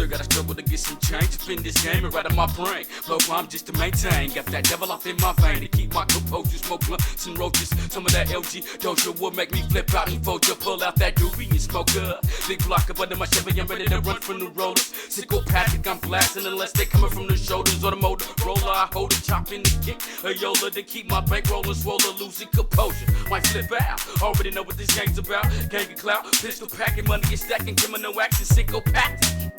Still gotta struggle to get some change up in this game and right in my brain. Blow rhyme just to maintain. Got that devil off in my vein to keep my composure. Smoke blunts and roaches. Some of that LG doja will make me flip out and fold you. Pull out that doobie and smoke up. Big block up under my Chevy, I'm ready to run from the rollers. Psychopathic, I'm blasting unless they coming from the shoulders or the motor roller. I hold a chop in the kick, a yola to keep my bank rolling, swollen, losing composure. Might flip out, already know what this game's about. Gang of clout, pistol packing, money is stacking, criminal action, psychopathic.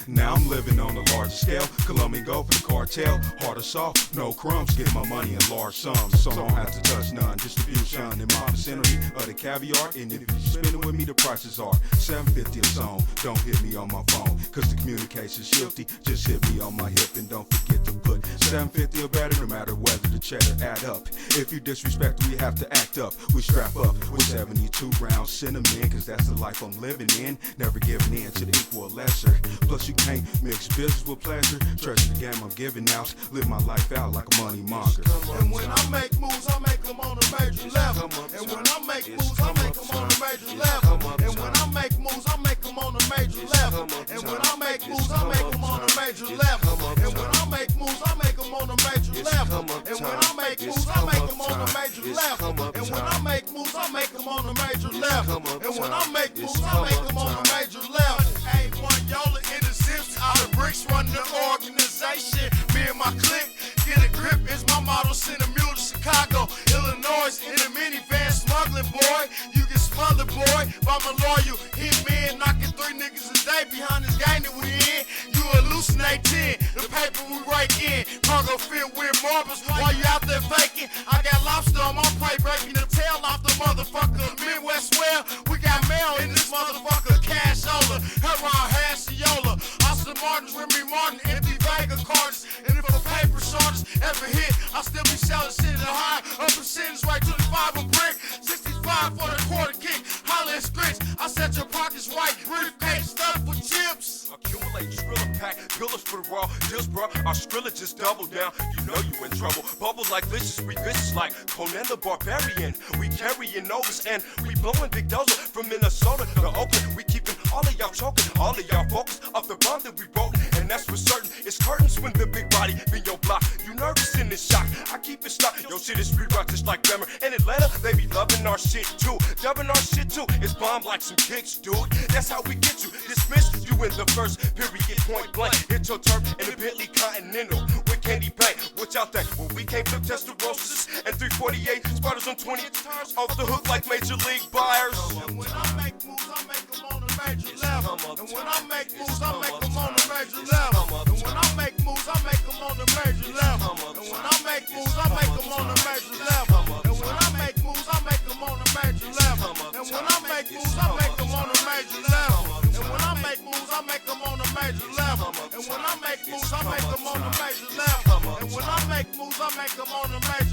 Now I'm living on a larger scale. Colombian go for the cartel. Hard or soft, no crumbs. Get my money in large sums, so I don't have to touch none. Distribution in my vicinity of the caviar. And if you spending with me, the prices are $7.50 a song. Don't hit me on my phone, cause the communication's shifty. Just hit me on my hip and don't forget to put $7.50 or better, no matter whether the cheddar add up. If you disrespect, we have to act up. We strap up with 72 rounds cinnamon, cause that's the life I'm living in. Never giving in to the equal or lesser. Plus you can't mix business with pleasure. Treasure the game I'm giving out. Live my life out like a money monger. And when I make moves, I make them on a major level. And when I make moves, I make them on a major level. And when I make moves, I make them on a major level. And when I make moves, I make them on a major level. And when I make moves, I make them on a major level. And when I make moves, I make them on a major level. And when I make moves, I make them on a major level. And when I make moves, I make them on a major level. A1 Yola in the zips, out of bricks, run the organization. Me and my clique, get a grip is my motto. Send a mule to Chicago, Illinois, in a minivan smuggling, boy. You get smothered, boy, by my loyal hitman, knocking 3 niggas a day behind this gang that we in. You hallucinate 10, the paper we rake in. Cargo filled with marbles while you out there faking. I got lobster on my plate, breaking the tail off the motherfucker. Midwest well, we got mail in this motherfucker. Cashola, heroin, Hassiola. Austin Martin's, Remy Martin, empty Vega cards. And if a paper shortage ever hit, I still be selling shit at a high. A percentage rate 25 a brick, 65 for the quarter kick. Holla and scratch, I set your pockets right. Briefcase stuffed with chips. Accumulate Skrilla pack, pillars for the raw deals, bro. Our Skrilla just double down. You know you in trouble. Bubbles like vicious, we vicious like Conan the Barbarian. We carrying overs and we blowing big dozer from Minnesota to Oakland. We keeping all of y'all choking, all of y'all focused off the bomb that we broke, and that's for certain. It's curtains when the big body be your block. You nervous in this shock? I keep it stocked. Yo, shit is rerock just like Bremer. In Atlanta, they be loving our shit too. Dubbing our shit too. It's bomb like some kicks, dude. That's how we get you. Dismiss you in the first period, point blank. Hit your turf in the Bentley Continental with candy paint. Watch out that when we can't flip Testarossas and 348 spotters on 20 tires off the hook like major league buyers. And when I make moves, I make them on a major level. And when I make moves, I make them on a major level. And when I make moves, I make them on a major level. And when I make moves, I make them on a major level. And when I make moves, I make them on a major level. And when I make moves, I make them on a major level. And when I make moves, I make them on a major level. And when I make moves, I make them on a major level. And when I make moves, I make them on a major level.